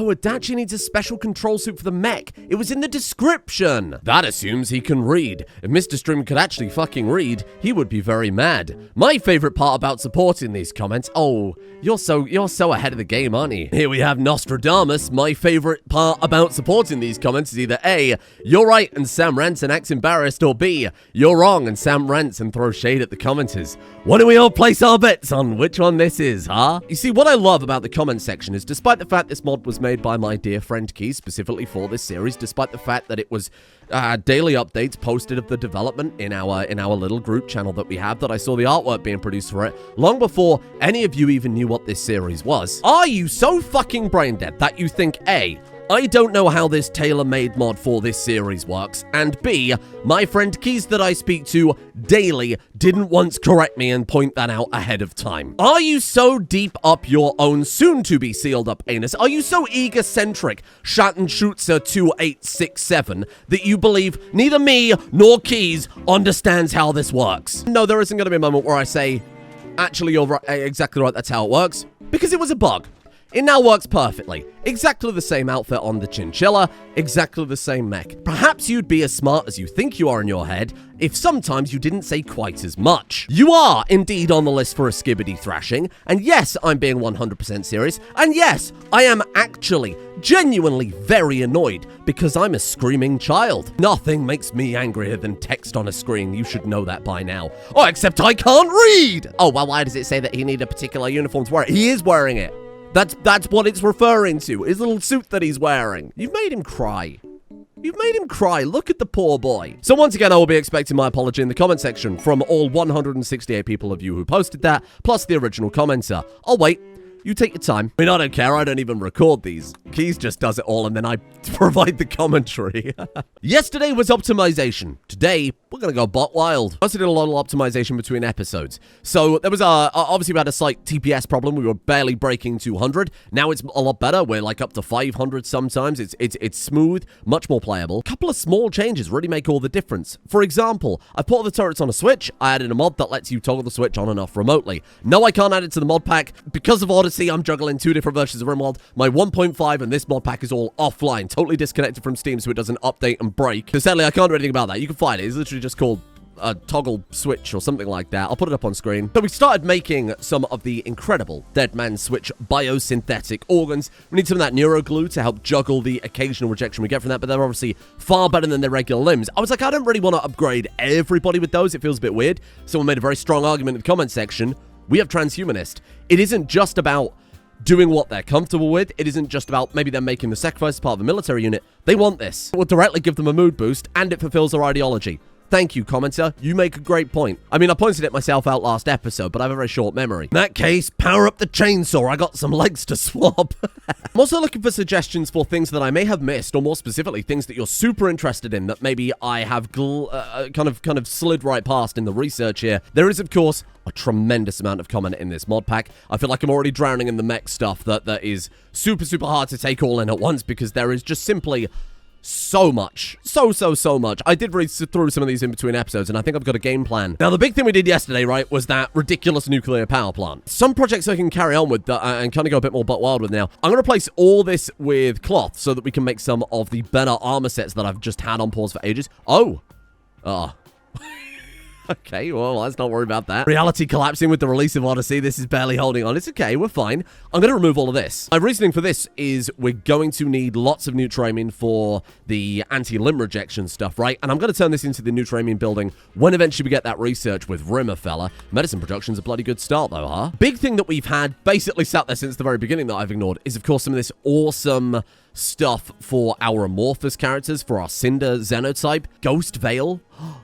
Oh, Adachi needs a special control suit for the mech. It was in the description. That assumes he can read. If Mr. Stream could actually fucking read, he would be very mad. My favorite part about supporting these comments, oh, you're so ahead of the game, aren't you? Here we have Nostradamus. My favorite part about supporting these comments is either A, you're right and Sam rants and acts embarrassed, or B, you're wrong and Sam rants and throws shade at the commenters. Why don't we all place our bets on which one this is, huh? You see, what I love about the comment section is despite the fact this mod was made by my dear friend Key specifically for this series, despite the fact that it was daily updates posted of the development in our little group channel that we have, that I saw the artwork being produced for it long before any of you even knew what this series was. Are you so fucking brain dead that you think A, I don't know how this tailor-made mod for this series works, and B, my friend Keys that I speak to daily didn't once correct me and point that out ahead of time? Are you so deep up your own soon-to-be sealed-up anus? Are you so egocentric, Schattenschutzer 2867, that you believe neither me nor Keys understands how this works? No, there isn't going to be a moment where I say, actually, you're right, exactly right, that's how it works, because it was a bug. It now works perfectly. Exactly the same outfit on the chinchilla, exactly the same mech. Perhaps you'd be as smart as you think you are in your head if sometimes you didn't say quite as much. You are indeed on the list for a skibbity thrashing, and yes, I'm being 100% serious, and yes, I am actually genuinely very annoyed because I'm a screaming child. Nothing makes me angrier than text on a screen. You should know that by now. Oh, except I can't read! Oh, well, why does it say that he needed a particular uniform to wear it? He is wearing it. That's what it's referring to. His little suit that he's wearing. You've made him cry. You've made him cry. Look at the poor boy. So once again, I will be expecting my apology in the comment section from all 168 people of you who posted that, plus the original commenter. I'll wait. You take your time. I mean, I don't care. I don't even record these. Keys just does it all, and then I provide the commentary. Yesterday was optimization. Today, we're going to go butt wild. I also did a lot of optimization between episodes. So there was obviously we had a slight TPS problem. We were barely breaking 200. Now it's a lot better. We're like up to 500 sometimes. It's smooth, much more playable. A couple of small changes really make all the difference. For example, I put all the turrets on a switch. I added a mod that lets you toggle the switch on and off remotely. No, I can't add it to the mod pack because of Odyssey. I'm juggling two different versions of Rimworld. My 1.5 and this mod pack is all offline, totally disconnected from Steam so it doesn't update and break. So sadly, I can't do anything about that. You can find it. It's literally just called a toggle switch or something like that. I'll put it up on screen. So we started making some of the incredible Dead Man Switch biosynthetic organs. We need some of that neuroglue to help juggle the occasional rejection we get from that, but they're obviously far better than their regular limbs. I was like, I don't really want to upgrade everybody with those. It feels a bit weird. Someone made a very strong argument in the comment section. We have transhumanist. It isn't just about doing what they're comfortable with. It isn't just about maybe them making the sacrifice as part of a military unit. They want this. It will directly give them a mood boost, and it fulfills their ideology. Thank you, commenter. You make a great point. I mean, I pointed it myself out last episode, but I have a very short memory. In that case, power up the chainsaw. I got some legs to swap. I'm also looking for suggestions for things that I may have missed, or more specifically, things that you're super interested in that maybe I have kind of slid right past in the research here. There is, of course, a tremendous amount of comment in this mod pack. I feel like I'm already drowning in the mech stuff that is super, super hard to take all in at once because there is just simply so much. So much. I did read through some of these in between episodes, and I think I've got a game plan. Now, the big thing we did yesterday, right, was that ridiculous nuclear power plant. Some projects I can carry on with and kind of go a bit more butt wild with now. I'm going to replace all this with cloth so that we can make some of the better armor sets that I've just had on pause for ages. Okay, well, let's not worry about that. Reality collapsing with the release of Odyssey. This is barely holding on. It's okay, we're fine. I'm going to remove all of this. My reasoning for this is we're going to need lots of Neutramine for the anti-limb rejection stuff, right? And I'm going to turn this into the Neutramine building when eventually we get that research with Rimmer fella. Medicine production's a bloody good start, though, huh? Big thing that we've had basically sat there since the very beginning that I've ignored is, of course, some of this awesome stuff for our amorphous characters, for our Cinder Xenotype. Ghost Veil.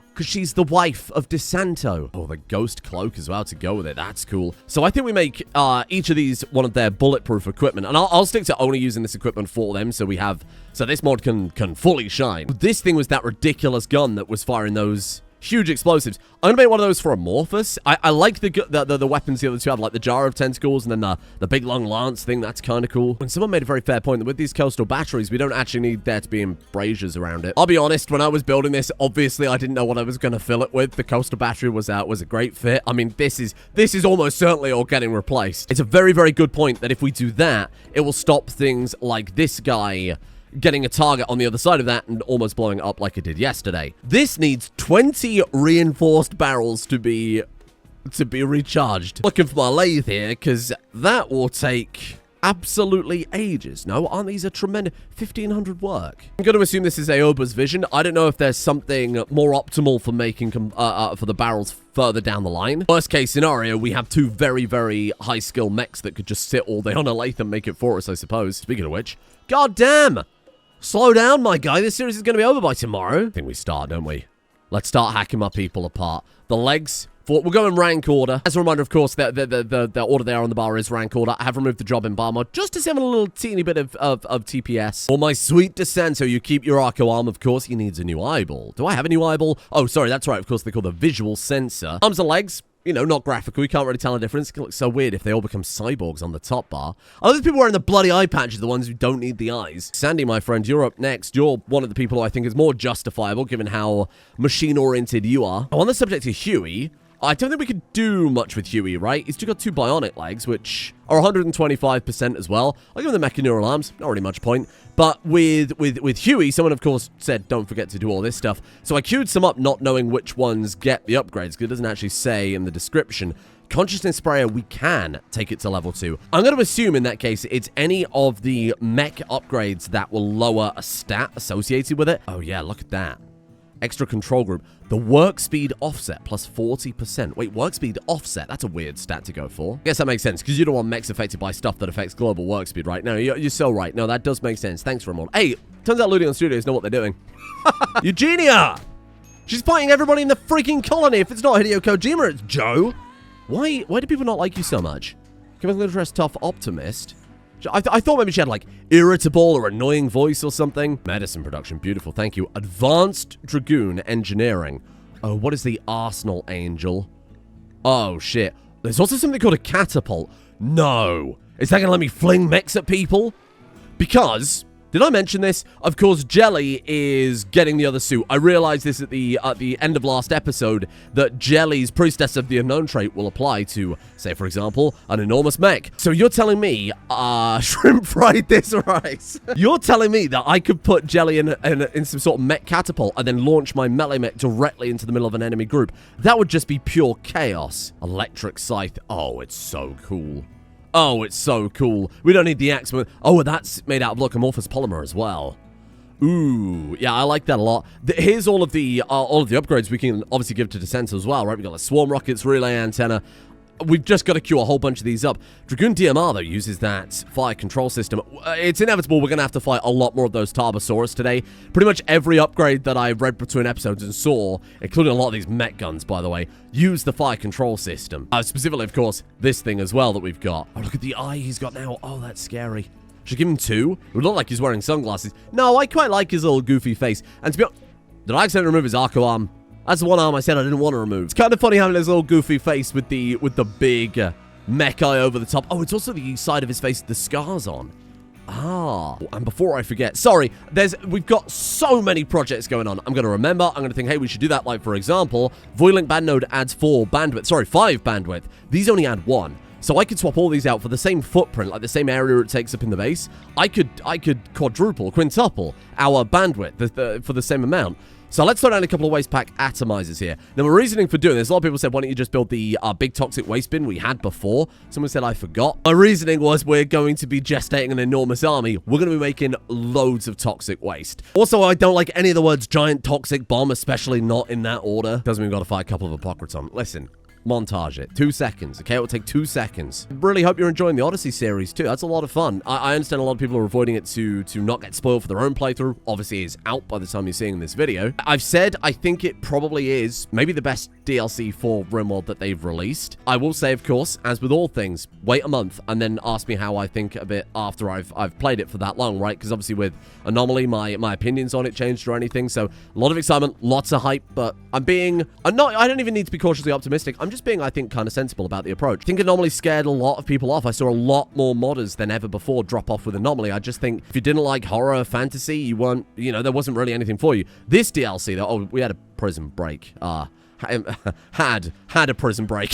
Because she's the wife of DeSanto. Oh, the ghost cloak as well to go with it. That's cool. So I think we make each of these one of their bulletproof equipment. And I'll stick to only using this equipment for them so this mod can fully shine. This thing was that ridiculous gun that was firing those huge explosives. I'm gonna make one of those for Amorphous. I like the weapons the other two have, like the jar of tentacles and then the big long lance thing. That's kind of cool. And someone made a very fair point that with these coastal batteries, we don't actually need there to be embrasures around it. I'll be honest, when I was building this, obviously I didn't know what I was gonna fill it with. The coastal battery was a great fit. I mean, this is almost certainly all getting replaced. It's a very, very good point that if we do that, it will stop things like this guy getting a target on the other side of that and almost blowing up like it did yesterday. This needs 20 reinforced barrels to be recharged. Looking for my lathe here, because that will take absolutely ages. No, aren't these a tremendous 1,500 work? I'm going to assume this is AOBA's vision. I don't know if there's something more optimal for making for the barrels further down the line. Worst case scenario, we have two very, very high skill mechs that could just sit all day on a lathe and make it for us, I suppose. Speaking of which, god damn! Slow down, my guy. This series is going to be over by tomorrow. I think we start, don't we? Let's start hacking my people apart. The legs, we'll go in rank order. As a reminder, of course, the order there on the bar is rank order. I have removed the job in bar mode just to save a little teeny bit of TPS. For my sweet descent, so you keep your arco arm, of course, he needs a new eyeball. Do I have a new eyeball? Oh, sorry, that's right. Of course, they call the visual sensor. Arms and legs. You know, not graphical. We can't really tell the difference. It looks so weird if they all become cyborgs on the top bar. Oh, those people wearing the bloody eye patches, the ones who don't need the eyes. Sandy, my friend, you're up next. You're one of the people who I think is more justifiable, given how machine-oriented you are. Oh, on the subject of Huey, I don't think we could do much with Huey, right? He's still got 2 bionic legs, which are 125% as well. I'll give him the mechaneural arms. Not really much point. But with Huey, someone, of course, said, don't forget to do all this stuff. So I queued some up not knowing which ones get the upgrades, because it doesn't actually say in the description. Consciousness Sprayer, we can take it to level 2. I'm going to assume in that case it's any of the mech upgrades that will lower a stat associated with it. Oh yeah, look at that. Extra control group. The work speed offset plus 40%. Wait, work speed offset? That's a weird stat to go for. I guess that makes sense, because you don't want mechs affected by stuff that affects global work speed, right? No, you're so right. No, that does make sense. Thanks, Rimworld. Hey, turns out Ludion Studios know what they're doing. Eugenia! She's fighting everybody in the freaking colony. If it's not Hideo Kojima, it's Joe. Why do people not like you so much? Chemical Interest Tough Optimist. I thought maybe she had, like, irritable or annoying voice or something. Medicine production, beautiful, thank you. Advanced Dragoon Engineering. Oh, what is the Arsenal Angel? Oh, shit. There's also something called a catapult. No. Is that going to let me fling mechs at people? Because, did I mention this? Of course, Jelly is getting the other suit. I realized this at the end of last episode, that Jelly's Priestess of the Unknown trait will apply to, say, for example, an enormous mech. So you're telling me, shrimp fried this rice. You're telling me that I could put Jelly in some sort of mech catapult and then launch my melee mech directly into the middle of an enemy group. That would just be pure chaos. Electric Scythe. Oh, it's so cool. Oh, it's so cool. We don't need the axe. Oh, that's made out of locomorphous polymer as well. Ooh, yeah, I like that a lot. Here's all of the upgrades we can obviously give to Descent as well, right? We've got the Swarm Rockets, Relay Antenna. We've just got to queue a whole bunch of these up. Dragoon DMR, though, uses that fire control system. It's inevitable we're going to have to fight a lot more of those Tarbosaurus today. Pretty much every upgrade that I read between episodes and saw, including a lot of these mech guns, by the way, use the fire control system. Specifically, of course, this thing as well that we've got. Oh, look at the eye he's got now. Oh, that's scary. Should I give him 2? It would look like he's wearing sunglasses. No, I quite like his little goofy face. And to be honest, did I accidentally remove his arco arm? That's the one arm I said I didn't want to remove. It's kind of funny having his little goofy face with the big mech eye over the top. Oh, it's also the side of his face with the scars on. Ah, and before I forget, sorry, we've got so many projects going on. I'm going to remember. I'm going to think, hey, we should do that. Like, for example, Voidlink Band Node adds 5 bandwidth. These only add 1. So I could swap all these out for the same footprint, like the same area it takes up in the base. I could quintuple our bandwidth for the same amount. So let's throw down a couple of Wastepack atomizers here. Now, my reasoning for doing this, a lot of people said, why don't you just build the big toxic waste bin we had before? Someone said I forgot. My reasoning was we're going to be gestating an enormous army. We're going to be making loads of toxic waste. Also, I don't like any of the words giant toxic bomb, especially not in that order. Doesn't mean we've got to fight a couple of Apocriton. Listen. Montage it. 2 seconds, okay? It will take 2 seconds. Really hope you're enjoying the Odyssey series, too. That's a lot of fun. I understand a lot of people are avoiding it to not get spoiled for their own playthrough. Obviously, it's out by the time you're seeing this video. I've said I think it probably is maybe the best DLC for Rimworld that they've released. I will say, of course, as with all things, wait a month and then ask me how I think of it after I've played it for that long, right? Because obviously with Anomaly, my opinions on it changed or anything. So a lot of excitement, lots of hype, but I don't even need to be cautiously optimistic. I'm just being, I think, kind of sensible about the approach. I think Anomaly scared a lot of people off. I saw a lot more modders than ever before drop off with Anomaly. I just think if you didn't like horror, fantasy, you weren't, there wasn't really anything for you. This DLC, though, oh, we had a prison break. Had a prison break.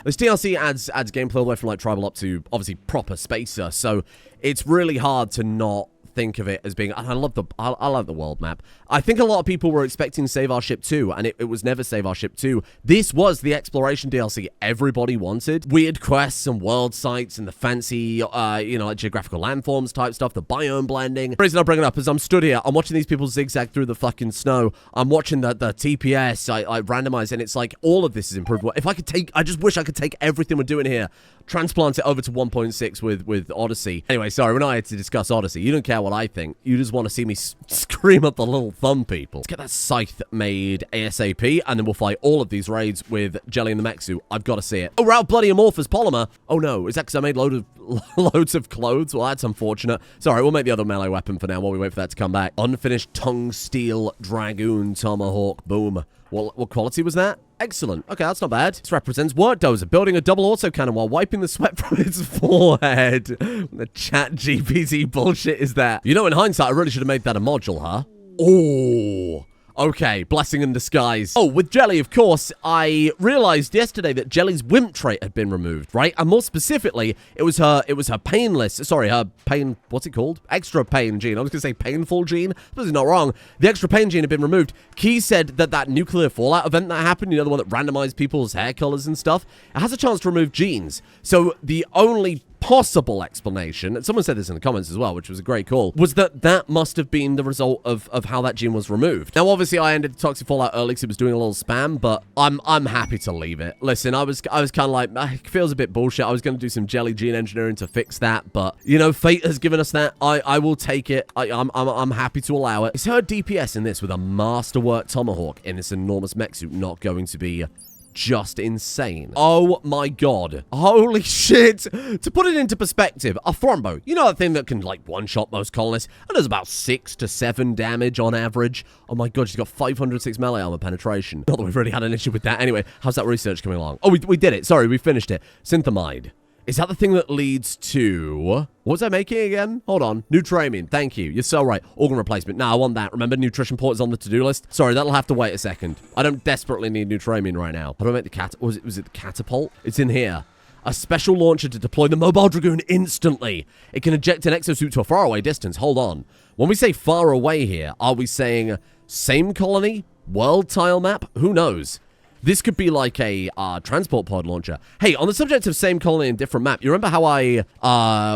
This DLC adds gameplay all the way from like tribal up to obviously proper spacer, so it's really hard to not think of it as being, and I love the world map. I think a lot of people were expecting Save Our Ship 2, and it was never Save Our Ship 2. This was the exploration DLC everybody wanted. Weird quests and world sites and the fancy, like geographical landforms type stuff, the biome blending. The reason I bring it up is I'm stood here, I'm watching these people zigzag through the fucking snow. I'm watching the TPS, I randomize, and it's like all of this is improved. If I could I just wish I could take everything we're doing here, transplant it over to 1.6 with Odyssey. Anyway, sorry, we're not here to discuss Odyssey. You don't care what I think. You just want to see me scream at the little thumb people. Let's get that scythe made ASAP, and then we'll fight all of these raids with Jelly and the mech suit. I've got to see it. Oh, wow, bloody amorphous polymer. Oh, no. Is that because I made loads of clothes? Well, that's unfortunate. Sorry, we'll make the other melee weapon for now while we wait for that to come back. Unfinished tongue steel dragoon tomahawk. Boom. What quality was that? Excellent. Okay, that's not bad. This represents Work Dozer building a double autocannon while wiping the sweat from its forehead. What the chat GPT bullshit is that? In hindsight, I really should have made that a module, huh? Oh. Okay, blessing in disguise. Oh, with Jelly, of course, I realized yesterday that Jelly's wimp trait had been removed, right? And more specifically, it was her pain, what's it called? Extra pain gene. I was gonna say painful gene, but it's not wrong. The extra pain gene had been removed. Key said that nuclear fallout event that happened, the one that randomized people's hair colors and stuff, it has a chance to remove genes. So the only possible explanation, and someone said this in the comments as well, which was a great call, was that must have been the result of how that gene was removed. Now, obviously, I ended the toxic fallout early because it was doing a little spam, but I'm happy to leave it. Listen, I was kind of like, it feels a bit bullshit. I was going to do some jelly gene engineering to fix that, but fate has given us that. I will take it. I'm happy to allow it. Is her DPS in this with a masterwork tomahawk in this enormous mech suit not going to be just insane? Oh my god. Holy shit. To put it into perspective, a Thrombo, that thing that can like one-shot most colonists and does about 6 to 7 damage on average. Oh my god, she's got 506 melee armor penetration. Not that we've really had an issue with that. Anyway, how's that research coming along? Oh, we did it. Sorry, we finished it. Synthamide. Is that the thing that leads to... What was I making again? Hold on. Nutramine. Thank you. You're so right. Organ replacement. Nah, I want that. Remember, nutrition port is on the to-do list? Sorry, that'll have to wait a second. I don't desperately need Nutramine right now. How do I make the was it the catapult? It's in here. A special launcher to deploy the mobile dragoon instantly. It can eject an exosuit to a faraway distance. Hold on. When we say far away here, are we saying same colony? World tile map? Who knows? This could be like a transport pod launcher. Hey, on the subject of same colony and different map, you remember how I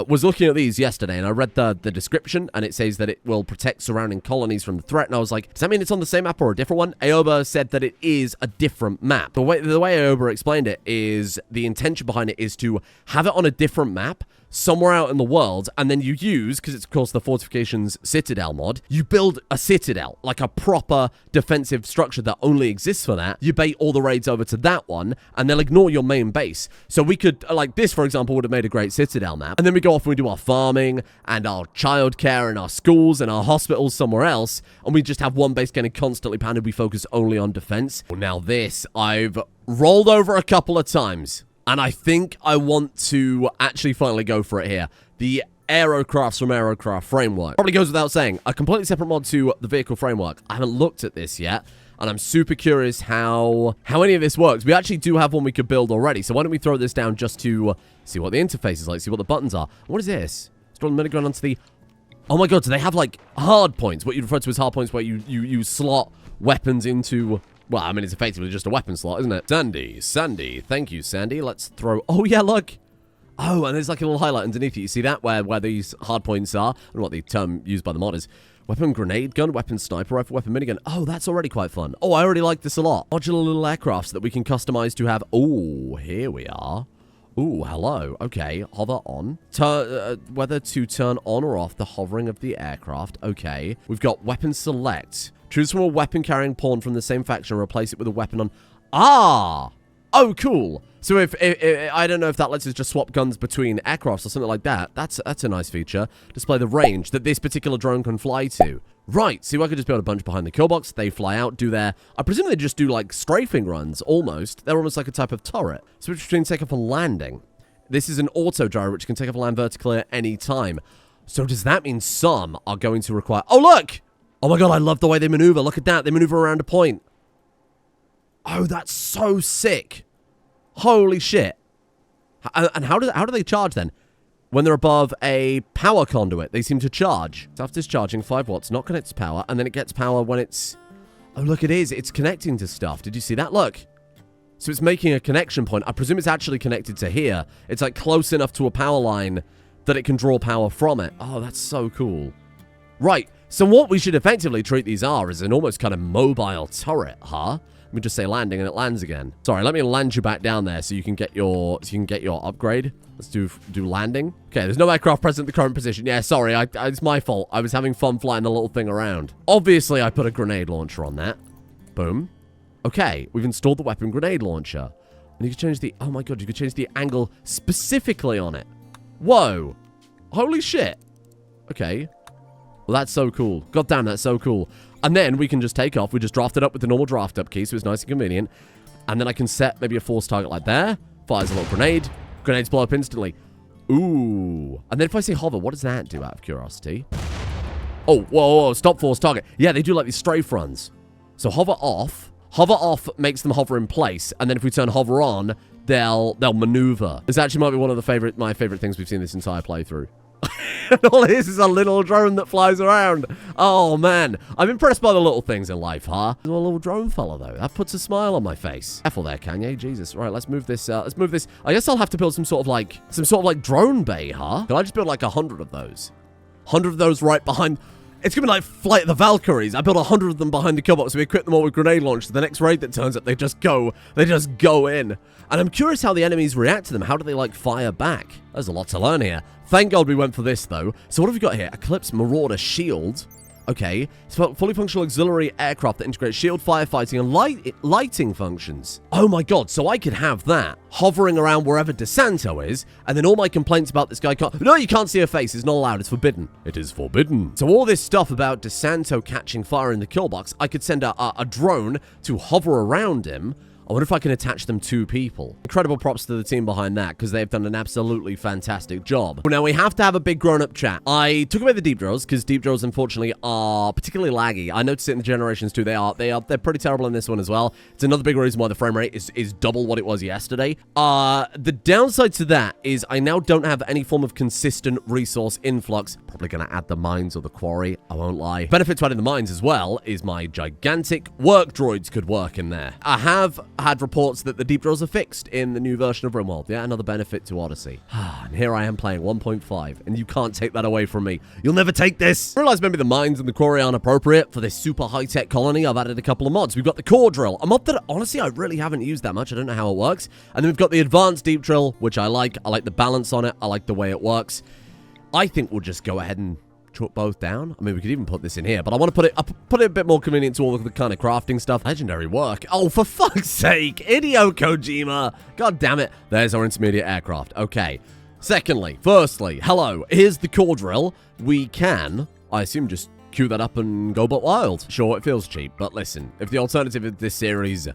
was looking at these yesterday and I read the description and it says that it will protect surrounding colonies from the threat, and I was like, does that mean it's on the same map or a different one? AOBA said that it is a different map. The way AOBA explained it is the intention behind it is to have it on a different map somewhere out in the world, and then you use, because it's of course the Fortification's Citadel mod, you build a citadel, like a proper defensive structure that only exists for that. You bait all the raids over to that one, and they'll ignore your main base. So we could, like this for example, would have made a great citadel map, and then we go off and we do our farming, and our childcare, and our schools, and our hospitals somewhere else, and we just have one base getting constantly pounded. We focus only on defense. Well, now this, I've rolled over a couple of times, and I think I want to actually finally go for it here. The Aerocrafts from Aerocraft Framework. Probably goes without saying, a completely separate mod to the vehicle framework. I haven't looked at this yet, and I'm super curious how any of this works. We actually do have one we could build already, so why don't we throw this down just to see what the interface is like, see what the buttons are. What is this? Let's run the minigun onto the... Oh my god, do they have like hard points? What you refer to as hard points, where you slot weapons into... Well, I mean, it's effectively just a weapon slot, isn't it? Sandy. Thank you, Sandy. Let's throw... Oh, yeah, look. Oh, and there's like a little highlight underneath it. You see that? Where these hard points are? I don't know what the term used by the mod is. Weapon grenade gun, weapon sniper rifle, weapon minigun. Oh, that's already quite fun. Oh, I already like this a lot. Modular little aircrafts that we can customize to have... Oh, here we are. Ooh, hello. Okay, hover on. Whether to turn on or off the hovering of the aircraft. Okay. We've got weapon select. Choose from a weapon carrying pawn from the same faction and replace it with a weapon on... Ah! Oh, cool. So if I don't know if that lets us just swap guns between aircrafts or something like that. That's a nice feature. Display the range that this particular drone can fly to. Right, so I could just build a bunch behind the kill box. They fly out, do their... I presume they just do, like, strafing runs, almost. They're almost like a type of turret. Switch between takeoff and landing. This is an auto gyro, which can take off and land vertically at any time. So does that mean some are going to require... Oh, look! Oh, my God, I love the way they maneuver. Look at that. They maneuver around a point. Oh, that's so sick. Holy shit. And how do they charge, then? When they're above a power conduit, they seem to charge. So after discharging, 5 watts, not connected to power, and then it gets power when it's... Oh, look, it is. It's connecting to stuff. Did you see that? Look. So it's making a connection point. I presume it's actually connected to here. It's, like, close enough to a power line that it can draw power from it. Oh, that's so cool. Right. So what we should effectively treat these are is an almost kind of mobile turret, huh? Let me just say landing and it lands again. Sorry, let me land you back down there so you can get your upgrade. Let's do landing. Okay, there's no aircraft present in the current position. Yeah, sorry, it's my fault. I was having fun flying the little thing around. Obviously, I put a grenade launcher on that. Boom. Okay, we've installed the weapon grenade launcher. And you can change the... Oh my God, you can change the angle specifically on it. Whoa. Holy shit. Okay. Well, that's so cool. God damn, that's so cool. And then we can just take off. We just draft it up with the normal draft up key, so it's nice and convenient. And then I can set maybe a force target like there. Fires a little grenade. Grenades blow up instantly. Ooh. And then if I say hover, what does that do out of curiosity? Oh, whoa, stop force target. Yeah, they do like these strafe runs. So hover off. Hover off makes them hover in place. And then if we turn hover on, they'll maneuver. This actually might be one of my favorite things we've seen this entire playthrough. And all it is a little drone that flies around. Oh, man. I'm impressed by the little things in life, huh? A little drone fella, though. That puts a smile on my face. Careful there, Kanye. Jesus. Right, let's move this. Let's move this. I guess I'll have to build some sort of like drone bay, huh? Can I just build like 100 of those? 100 of those right behind... It's going to be like Flight of the Valkyries. I built 100 of them behind the kill box. So we equip them all with grenade launch. So the next raid that turns up, they just go in. And I'm curious how the enemies react to them. How do they, like, fire back? There's a lot to learn here. Thank God we went for this, though. So what have we got here? Eclipse Marauder Shield. Okay. It's a fully functional auxiliary aircraft that integrates shield, firefighting, and lighting functions. Oh, my God. So I could have that hovering around wherever DeSanto is, and then all my complaints about this guy can't... No, you can't see her face. It's not allowed. It's forbidden. It is forbidden. So all this stuff about DeSanto catching fire in the kill box, I could send a drone to hover around him. I wonder if I can attach them to people. Incredible props to the team behind that, because they've done an absolutely fantastic job. Now, we have to have a big grown-up chat. I took away the deep drills, because deep drills, unfortunately, are particularly laggy. I noticed it in the Generations too. They're pretty terrible in this one as well. It's another big reason why the frame rate is double what it was yesterday. The downside to that is I now don't have any form of consistent resource influx. Probably going to add the mines or the quarry, I won't lie. Benefit to adding the mines as well is my gigantic work droids could work in there. I have had reports that the deep drills are fixed in the new version of Rimworld. Yeah, another benefit to Odyssey. And here I am playing 1.5, and you can't take that away from me. You'll never take this. I realize maybe the mines and the quarry aren't appropriate for this super high-tech colony. I've added a couple of mods. We've got the core drill, a mod that, honestly, I really haven't used that much. I don't know how it works. And then we've got the advanced deep drill, which I like. I like the balance on it. I like the way it works. I think we'll just go ahead and chuck both down. I mean, we could even put this in here, but I want to put it a bit more convenient to all of the kind of crafting stuff. Legendary work. Oh, for fuck's sake. Hideo Kojima. God damn it. There's our intermediate aircraft. Okay. Firstly, hello. Here's the core drill. We can, I assume, just queue that up and go butt wild. Sure, it feels cheap, but listen, if the alternative of this series,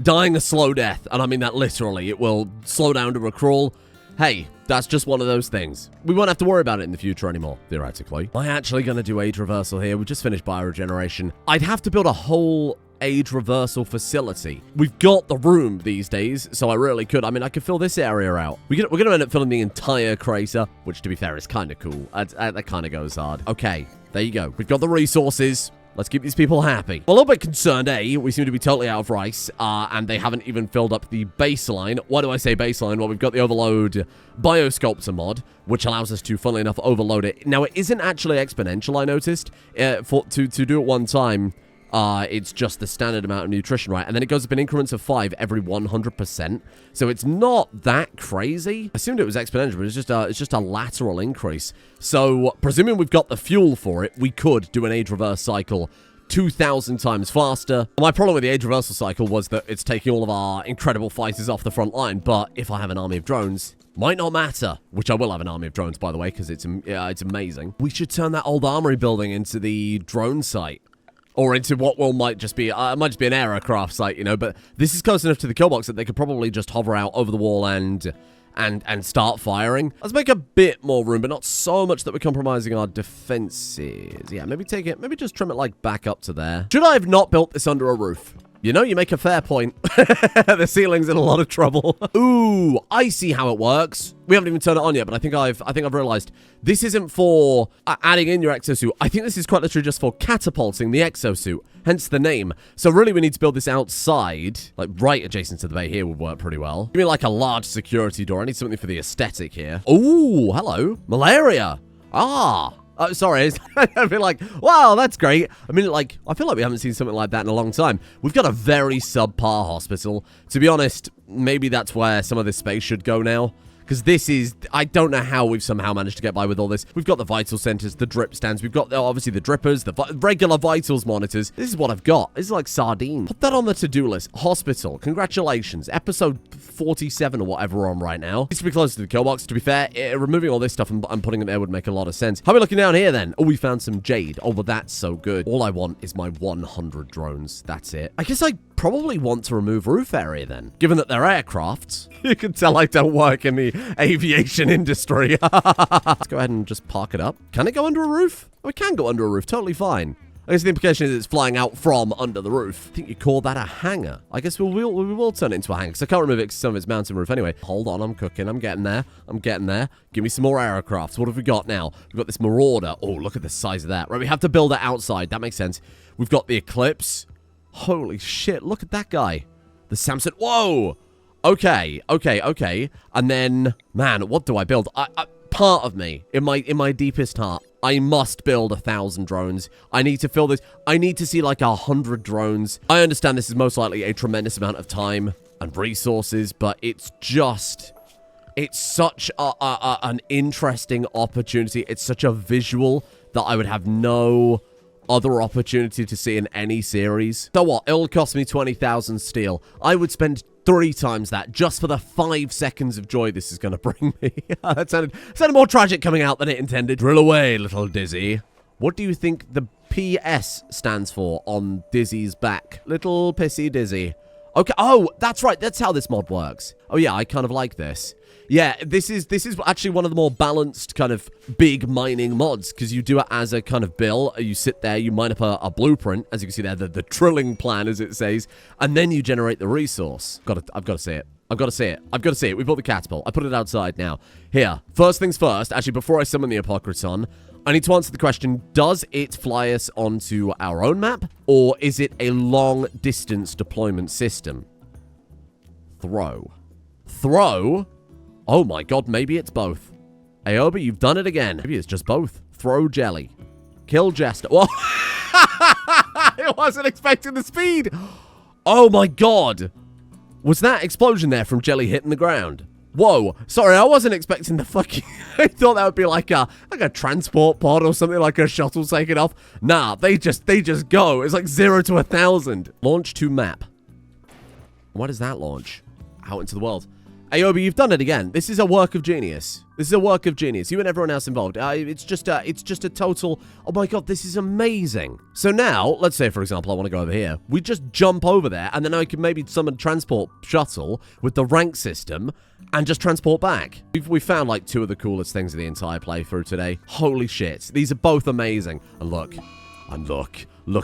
dying a slow death, and I mean that literally, it will slow down to a crawl, hey, that's just one of those things. We won't have to worry about it in the future anymore, theoretically. Am I actually going to do age reversal here? We just finished bioregeneration. I'd have to build a whole age reversal facility. We've got the room these days, so I really could. I mean, I could fill this area out. We're going to end up filling the entire crater, which, to be fair, is kind of cool. That kind of goes hard. Okay, there you go. We've got the resources. Let's keep these people happy. I'm a little bit concerned, we seem to be totally out of rice, and they haven't even filled up the baseline. Why do I say baseline? Well, we've got the Overload Biosculptor mod, which allows us to, funnily enough, overload it. Now, it isn't actually exponential, I noticed. To do it one time, it's just the standard amount of nutrition, right? And then it goes up in increments of 5 every 100%. So it's not that crazy. I assumed it was exponential, but it's just a lateral increase. So presuming we've got the fuel for it, we could do an age reverse cycle 2,000 times faster. My problem with the age reversal cycle was that it's taking all of our incredible fighters off the front line, but if I have an army of drones, might not matter. Which I will have an army of drones, by the way, because it's amazing. We should turn that old armory building into the drone site. Or into what might just be an aerocraft site, you know, but this is close enough to the kill box that they could probably just hover out over the wall and start firing. Let's make a bit more room, but not so much that we're compromising our defenses. Yeah, maybe just trim it like back up to there. Should I have not built this under a roof? You know, you make a fair point. The ceiling's in a lot of trouble. Ooh, I see how it works. We haven't even turned it on yet, but I think I've realized this isn't for adding in your exosuit. I think this is quite literally just for catapulting the exosuit, hence the name. So really we need to build this outside, like right adjacent to the bay here would work pretty well. Give me like a large security door. I need something for the aesthetic here. Ooh, hello. Malaria. Ah. Oh, sorry. I feel like, wow, that's great. I mean, like, I feel like we haven't seen something like that in a long time. We've got a very subpar hospital. To be honest, maybe that's where some of this space should go now. Because this is, I don't know how we've somehow managed to get by with all this. We've got the vital centers, the drip stands. We've got, obviously, the drippers, the regular vitals monitors. This is what I've got. This is like sardines. Put that on the to-do list. Hospital. Congratulations. Episode 47 or whatever we're on right now. Needs to be closer to the kill box. To be fair, removing all this stuff and putting it there would make a lot of sense. How are we looking down here, then? Oh, we found some jade. Oh, but that's so good. All I want is my 100 drones. That's it. I guess I probably want to remove roof area, then. Given that they're aircrafts. You can tell I don't work in the aviation industry. Let's go ahead and just park it up. Can it go under a roof? Oh, it can go under a roof. Totally fine. I guess the implication is it's flying out from under the roof. I think you call that a hangar. I guess we will turn it into a hangar, because I can't remove it because some of it's mountain roof anyway. Hold on, I'm cooking. I'm getting there. I'm getting there. Give me some more aerocrafts. What have we got now? We've got this Marauder. Oh, look at the size of that. Right, we have to build it outside. That makes sense. We've got the Eclipse. Holy shit, look at that guy. The Samson. Whoa! Okay. And then, man, what do I build? Part of me, in my deepest heart, I must build 1,000 drones. I need to fill this. I need to see like 100 drones. I understand this is most likely a tremendous amount of time and resources, but it's such an interesting opportunity. It's such a visual that I would have no other opportunity to see in any series. So what? It'll cost me 20,000 steel. I would spend 3 times that just for the 5 seconds of joy this is going to bring me. That sounded more tragic coming out than it intended. Drill away, little Dizzy. What do you think the PS stands for on Dizzy's back? Little pissy Dizzy. Okay. Oh, that's right. That's how this mod works. Oh yeah, I kind of like this. Yeah, this is actually one of the more balanced kind of big mining mods, because you do it as a kind of bill. You sit there, you mine up a blueprint, as you can see there, the trilling plan, as it says, and then you generate the resource. I've got to see it. I've got to see it. We built the catapult. I put it outside now. Here, first things first, actually, before I summon the Apocriton, I need to answer the question, does it fly us onto our own map, or is it a long-distance deployment system? Throw. Oh my god, maybe it's both. AOBA, you've done it again. Maybe it's just both. Throw jelly. Kill Jester. Whoa. I wasn't expecting the speed. Oh my god. Was that explosion there from jelly hitting the ground? Whoa. Sorry, I wasn't expecting the fucking... I thought that would be like a transport pod or something, like a shuttle taking off. Nah, they just go. It's like 0 to 1,000. Launch to map. Why does that launch? Out into the world. AOBA, you've done it again. This is a work of genius. You and everyone else involved. It's just a total... Oh my god, this is amazing. So now, let's say, for example, I want to go over here. We just jump over there, and then I can maybe summon transport shuttle with the rank system and just transport back. We've found like 2 of the coolest things in the entire playthrough today. Holy shit. These are both amazing. And look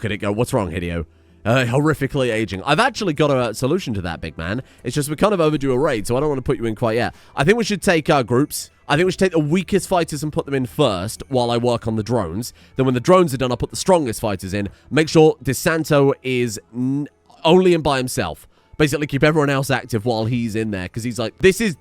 at it go. What's wrong, Hideo? Horrifically aging. I've actually got a solution to that, big man. It's just we're kind of overdue a raid, so I don't want to put you in quite yet. I think we should take our groups. I think we should take the weakest fighters and put them in first while I work on the drones. Then when the drones are done, I'll put the strongest fighters in. Make sure DeSanto is only in by himself. Basically, keep everyone else active while he's in there, because he's like, this is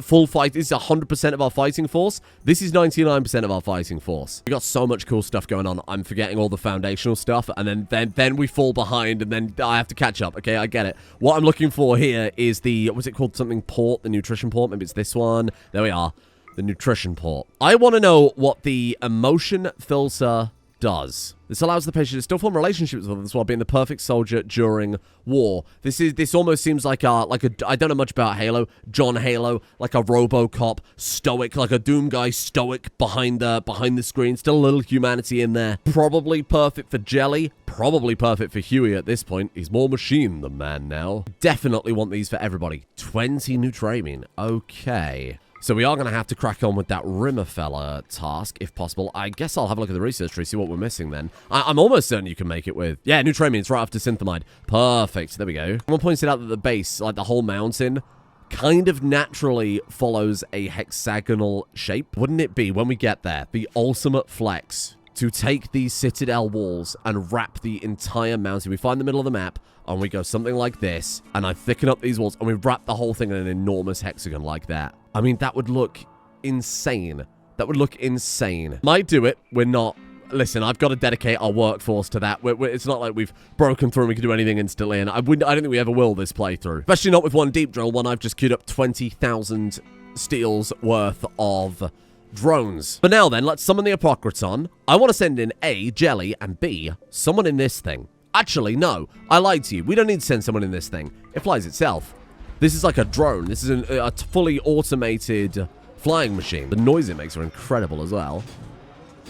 full fight. This is 100% of our fighting force. This is 99% of our fighting force. We got so much cool stuff going on. I'm forgetting all the foundational stuff, and then we fall behind, and then I have to catch up. Okay, I get it. What I'm looking for here is the, what's it called? Something port, the nutrition port. Maybe it's this one. There we are. The nutrition port. I want to know what the emotion filter does. This allows the patient to still form relationships with others while being the perfect soldier during war. This almost seems like a I don't know much about Halo, John Halo, like a RoboCop, stoic, like a Doom guy, stoic behind the screen, still a little humanity in there. Probably perfect for Jelly, probably perfect for Huey at this point. He's more machine than man now. Definitely want these for everybody. 20 Nutramine. Okay. So we are going to have to crack on with that Rimmer fella task, if possible. I guess I'll have a look at the research tree, see what we're missing then. I'm almost certain you can make it with... Yeah, Nutramine, it's right after Synthamide. Perfect. There we go. Someone pointed out that the base, like the whole mountain, kind of naturally follows a hexagonal shape. Wouldn't it be, when we get there, the ultimate flex to take these citadel walls and wrap the entire mountain? We find the middle of the map, and we go something like this, and I thicken up these walls, and we wrap the whole thing in an enormous hexagon like that. I mean, that would look insane. That would look insane. Might do it. We're not... Listen, I've got to dedicate our workforce to that. It's not like we've broken through and we can do anything instantly, and I don't think we ever will this playthrough. Especially not with one deep drill, one I've just queued up 20,000 steels worth of drones. But now then, let's summon the Apocriton. I want to send in A, Jelly, and B, someone in this thing. Actually, no. I lied to you. We don't need to send someone in this thing. It flies itself. This is like a drone. This is a fully automated flying machine. The noise it makes are incredible as well.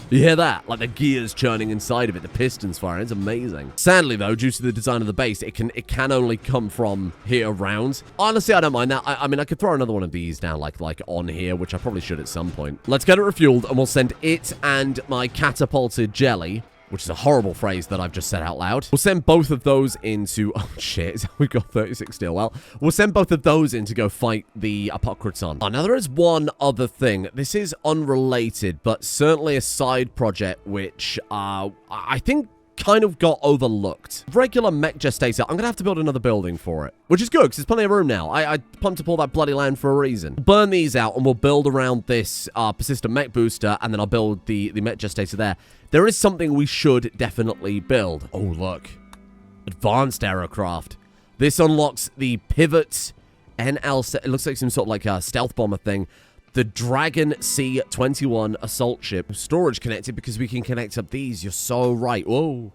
You hear that? Like the gears churning inside of it, the pistons firing. It's amazing. Sadly, though, due to the design of the base, it can only come from here around. Honestly, I don't mind that. I mean, I could throw another one of these down, like on here, which I probably should at some point. Let's get it refueled, and we'll send it and my catapulted Jelly, which is a horrible phrase that I've just said out loud. We'll send both of those into... Oh, shit. We've got 36 steel. Well, we'll send both of those in to go fight the Apocriton. Oh, now, there is one other thing. This is unrelated, but certainly a side project which I think kind of got overlooked. Regular mech gestator. I'm going to have to build another building for it, which is good because there's plenty of room now. I pumped up all that bloody land for a reason. Burn these out and we'll build around this persistent mech booster, and then I'll build the mech gestator there. There is something we should definitely build. Oh, look. Advanced Aerocraft. This unlocks the Pivot NL... It looks like some sort of like a stealth bomber thing. The Dragon C-21 assault ship. Storage connected because we can connect up these. You're so right. Whoa.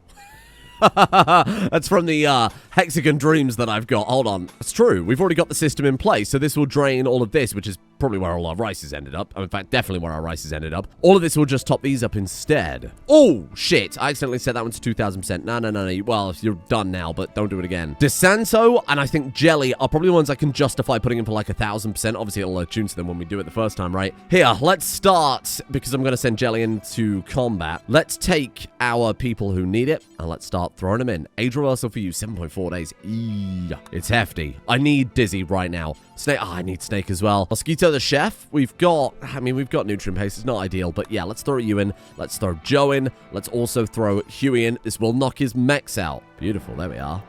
That's from the hexagon dreams that I've got. Hold on. It's true. We've already got the system in place. So this will drain all of this, which is probably where all our rices ended up. In fact, definitely where our rices ended up. All of this will just top these up instead. Oh, shit. I accidentally set that one to 2,000%. No. Well, you're done now, but don't do it again. DeSanto and I think Jelly are probably ones I can justify putting in for like 1,000%. Obviously, it'll attune to them when we do it the first time, right? Here, let's start, because I'm going to send Jelly into combat. Let's take our people who need it, and let's start throwing them in. Age reversal for you, 7.4 days. Eee, it's hefty. I need Dizzy right now. Snake. Oh, I need Snake as well. Mosquito the Chef. We've got Nutrient Paste. It's not ideal, but yeah, let's throw you in. Let's throw Joe in. Let's also throw Huey in. This will knock his mechs out. Beautiful. There we are.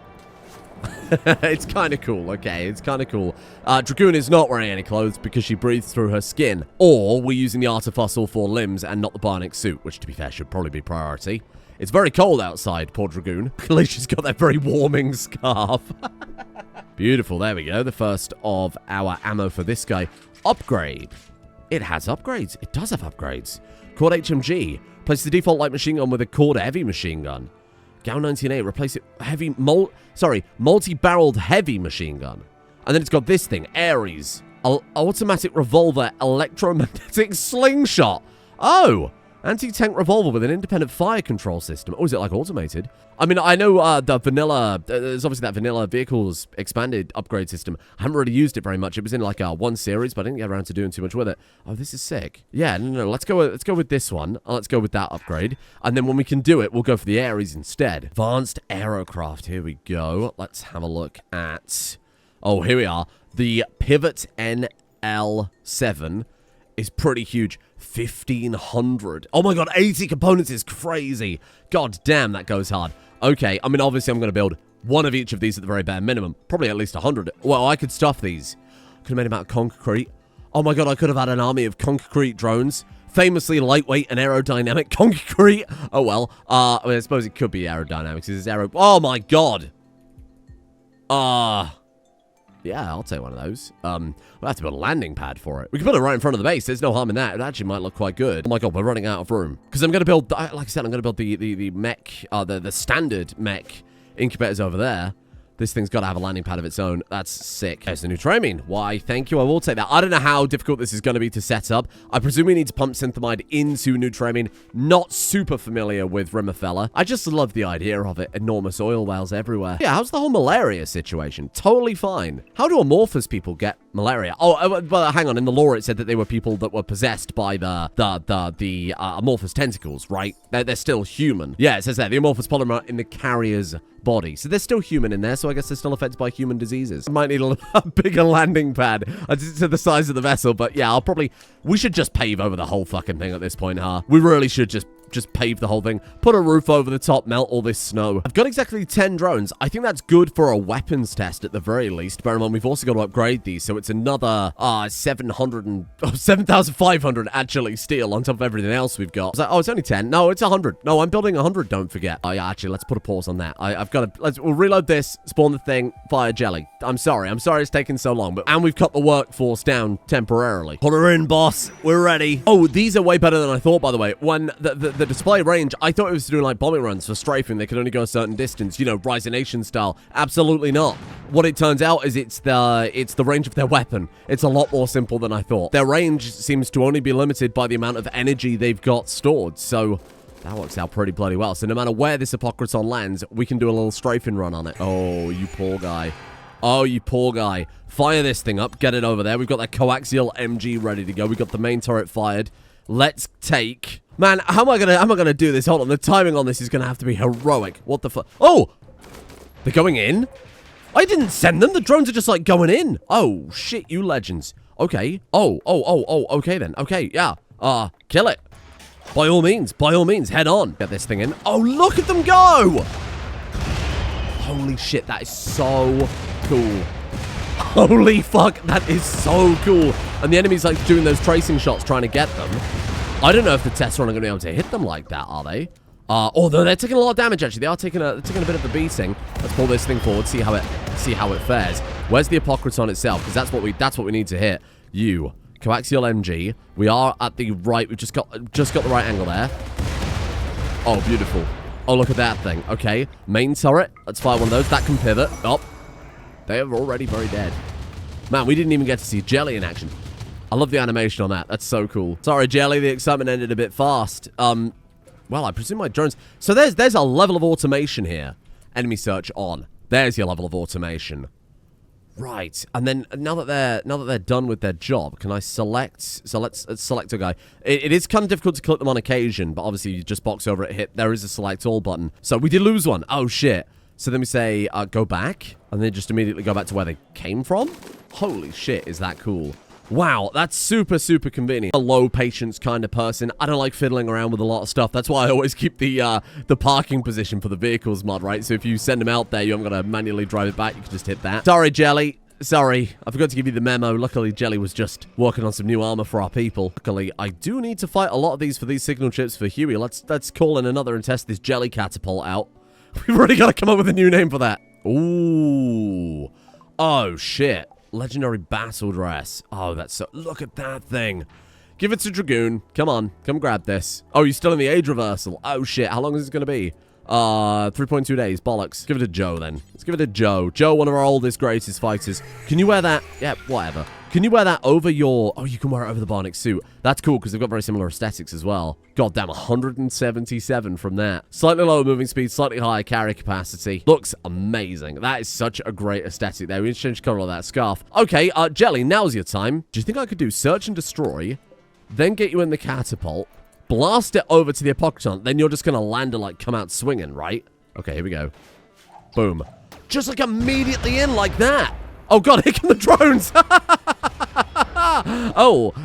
It's kind of cool. Okay, it's kind of cool. Dragoon is not wearing any clothes because she breathes through her skin. Or we're using the Artifussel for limbs and not the Bionic suit, which, to be fair, should probably be priority. It's very cold outside, poor Dragoon. At least she's got that very warming scarf. Beautiful, there we go. The first of our ammo for this guy. Upgrade. It has upgrades. It does have upgrades. Cord HMG. Replace the default light machine gun with a cord heavy machine gun. Gao 19A. Replace it multi-barreled heavy machine gun. And then it's got this thing. Ares. Automatic revolver electromagnetic slingshot. Oh! Anti-tank revolver with an independent fire control system. Oh, is it like automated? I mean, I know the vanilla, there's obviously that vanilla vehicles expanded upgrade system. I haven't really used it very much. It was in like one series, but I didn't get around to doing too much with it. Oh, this is sick. Yeah, no, let's go with this one. Let's go with that upgrade. And then when we can do it, we'll go for the Ares instead. Advanced Aerocraft. Here we go. Let's have a look at... Oh, here we are. The Pivot NL7 is pretty huge. 1,500. Oh my god, 80 components is crazy. God damn, that goes hard. Okay, I mean, obviously I'm going to build one of each of these at the very bare minimum. Probably at least 100. Well, I could stuff these. Could have made them out of concrete. Oh my god, I could have had an army of concrete drones. Famously lightweight and aerodynamic concrete. Oh well. I mean, I suppose it could be aerodynamics. It's aero... Oh my god. Yeah, I'll take one of those. We'll have to build a landing pad for it. We can put it right in front of the base. There's no harm in that. It actually might look quite good. Oh my god, we're running out of room. Because I'm going to build, like I said, I'm going to build the mech, the standard mech incubators over there. This thing's got to have a landing pad of its own. That's sick. There's the new train. Why, thank you. I will take that. I don't know how difficult this is going to be to set up. I presume we need to pump synthamide into new train. Not super familiar with Rimmerfella. I just love the idea of it. Enormous oil wells everywhere. Yeah, how's the whole malaria situation? Totally fine. How do amorphous people get malaria? Oh, but hang on. In the lore, it said that they were people that were possessed by the amorphous tentacles, right? They're still human. Yeah, it says there. The amorphous polymer in the carrier's body. So they're still human in there, so I guess they're still affected by human diseases. Might need a bigger landing pad to the size of the vessel, but yeah, we should just pave over the whole fucking thing at this point, huh? We really should just pave the whole thing, put a roof over the top, melt all this snow. I've got exactly 10 drones. I think that's good for a weapons test at the very least. Bear in mind, we've also got to upgrade these, so it's another 7,500 actually steel on top of everything else we've got. I was like, oh, it's only 10. No, it's 100. No, I'm building 100, don't forget. Oh yeah, actually, let's put a pause on that. We'll reload this, spawn the thing, fire jelly. I'm sorry it's taking so long, and we've cut the workforce down temporarily. Put her in, boss. We're ready. Oh, these are way better than I thought, by the way. When the display range, I thought it was doing like bombing runs for strafing. They could only go a certain distance, you know, Rise-Nation style. Absolutely not. What it turns out is it's the range of their weapon. It's a lot more simple than I thought. Their range seems to only be limited by the amount of energy they've got stored, so that works out pretty bloody well. So no matter where this Apocriton lands, we can do a little strafing run on it. Oh, you poor guy. Oh, you poor guy. Fire this thing up. Get it over there. We've got that coaxial MG ready to go. We've got the main turret fired. Let's take... Man, how am I gonna do this? Hold on. The timing on this is gonna have to be heroic. What the fuck? Oh! They're going in? I didn't send them. The drones are just, like, going in. Oh, shit, you legends. Okay. Oh, okay then. Okay, yeah. Kill it. By all means, head on. Get this thing in. Oh, look at them go! Holy shit, that is so cool. Holy fuck, that is so cool. And the enemy's like doing those tracing shots trying to get them. I don't know if the Tesla are going to be able to hit them like that, are they? Although they're taking a lot of damage, actually. They are taking a bit of a beating. Let's pull this thing forward, see how it fares. Where's the Apocriton itself? Because that's what we need to hit. You. Coaxial MG. We are at the right. We've just got the right angle there. Oh, beautiful. Oh, look at that thing. Okay. Main turret. Let's fire one of those. That can pivot. Oh. They are already very dead. Man, we didn't even get to see Jelly in action. I love the animation on that. That's so cool. Sorry, Jelly. The excitement ended a bit fast. Well, I presume my drones... So there's a level of automation here. Enemy search on. There's your level of automation. Right. And then now that they're done with their job, can I select... So let's select a guy. It is kind of difficult to click them on occasion, but obviously you just box over it, hit. There is a select all button. So we did lose one. Oh, shit. So then we say, go back, and then just immediately go back to where they came from? Holy shit, is that cool. Wow, that's super, super convenient. A low patience kind of person. I don't like fiddling around with a lot of stuff. That's why I always keep the parking position for the vehicles mod, right? So if you send them out there, you haven't got to manually drive it back. You can just hit that. Sorry, Jelly. Sorry, I forgot to give you the memo. Luckily, Jelly was just working on some new armor for our people. Luckily, I do need to fight a lot of these for these signal chips for Huey. Let's call in another and test this Jelly catapult out. We've already got to come up with a new name for that. Ooh. Oh, shit. Legendary battle dress. Oh, that's so... Look at that thing. Give it to Dragoon. Come on. Come grab this. Oh, you're still in the age reversal. Oh, shit. How long is this going to be? 3.2 days. Bollocks. Give it to Joe, then. Let's give it to Joe. Joe, one of our oldest, greatest fighters. Can you wear that? Yeah, whatever. Can you wear that over your... Oh, you can wear it over the Bionic suit. That's cool, because they've got very similar aesthetics as well. God damn, 177 from that. Slightly lower moving speed, slightly higher carry capacity. Looks amazing. That is such a great aesthetic there. We need to change the color of that scarf. Okay, Jelly, now's your time. Do you think I could do search and destroy, then get you in the catapult, blast it over to the Apocriton, then you're just going to land and, like, come out swinging, right? Okay, here we go. Boom. Just, like, immediately in like that. Oh, God, here come the drones.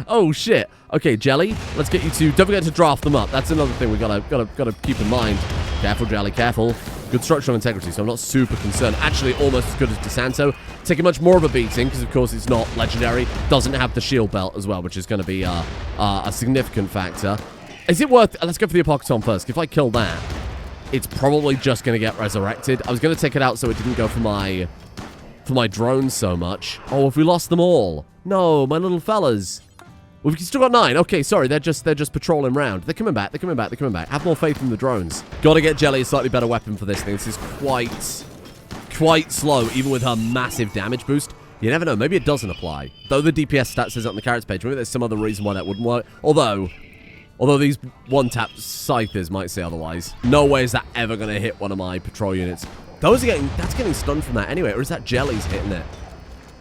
Oh, shit. Okay, Jelly, let's get you to... Don't forget to draft them up. That's another thing we gotta keep in mind. Careful, Jelly, careful. Good structural integrity, so I'm not super concerned. Actually, almost as good as DeSanto. Taking much more of a beating, because, of course, it's not legendary. Doesn't have the shield belt as well, which is going to be a significant factor. Is it worth... Let's go for the Apocriton first. If I kill that, it's probably just going to get resurrected. I was going to take it out so it didn't go for my for my drones so much. Oh, have we lost them all? No, my little fellas. We've still got 9. Okay, sorry, they're just patrolling around. They're coming back, they're coming back, they're coming back. Have more faith in the drones. Gotta get Jelly a slightly better weapon for this thing. This is quite slow, even with her massive damage boost. You never know, maybe it doesn't apply. Though the DPS stat says it on the character page, maybe there's some other reason why that wouldn't work. Although these one-tap scythers might say otherwise. No way is that ever gonna hit one of my patrol units. That's getting stunned from that anyway, or is that Jelly's hitting it?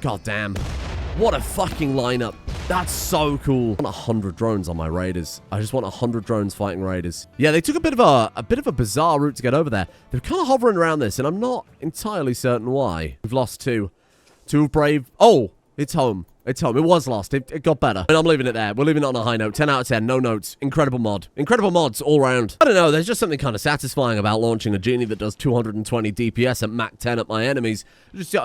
God damn. What a fucking lineup. That's so cool. I want 100 drones on my raiders. I just want 100 drones fighting raiders. Yeah, they took a bit of a bizarre route to get over there. They're kind of hovering around this, and I'm not entirely certain why. We've lost 2. 2 brave. Oh, it's home. It's home. It was lost. It got better. And I'm leaving it there. We're leaving it on a high note. 10 out of 10. No notes. Incredible mod. Incredible mods all around. I don't know. There's just something kind of satisfying about launching a genie that does 220 DPS at Mach 10 at my enemies. Just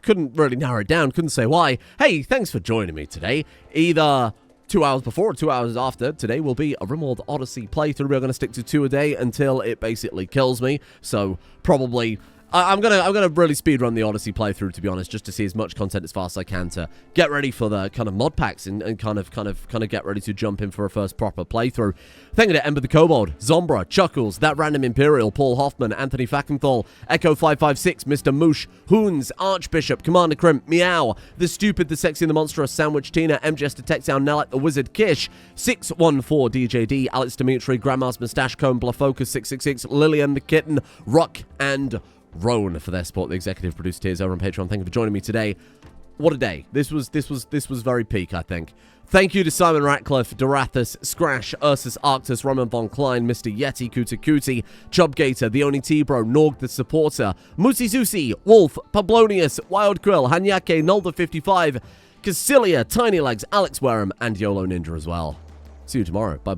couldn't really narrow it down. Couldn't say why. Hey, thanks for joining me today. Either 2 hours before or 2 hours after. Today will be a Rimworld Odyssey playthrough. We're going to stick to 2 a day until it basically kills me. So probably... I'm gonna really speedrun the Odyssey playthrough, to be honest, just to see as much content as fast as I can to get ready for the kind of mod packs and kind of get ready to jump in for a first proper playthrough. Thank you to Ember the Kobold, Zombra, Chuckles, That Random Imperial, Paul Hoffman, Anthony Fackenthal, Echo556, Mr. Moosh, Hoons, Archbishop, Commander Crimp, Meow, The Stupid, The Sexy, and the Monstrous, Sandwich Tina, MJester Techtown, Nelek, The Wizard, Kish, 614 DJD, Alex Dimitri, Grandma's Mustache Cone, Blufocus 666, Lillian the Kitten, Ruck, and Roan for their support, the executive producer tiers over on Patreon. Thank you for joining me today. What a day. This was very peak, I think. Thank you to Simon Ratcliffe, Dorathus, Scrash, Ursus Arctus, Roman Von Klein, Mr. Yeti, Kuta Kuti, Chubgator, The Only T-Bro, Norg the Supporter, Musi Zusi, Wolf, Pablonius, Wild Krill, Hanyake, Nolda55, Cassilia, Tiny Legs, Alex Wareham, and YOLO Ninja as well. See you tomorrow. Bye.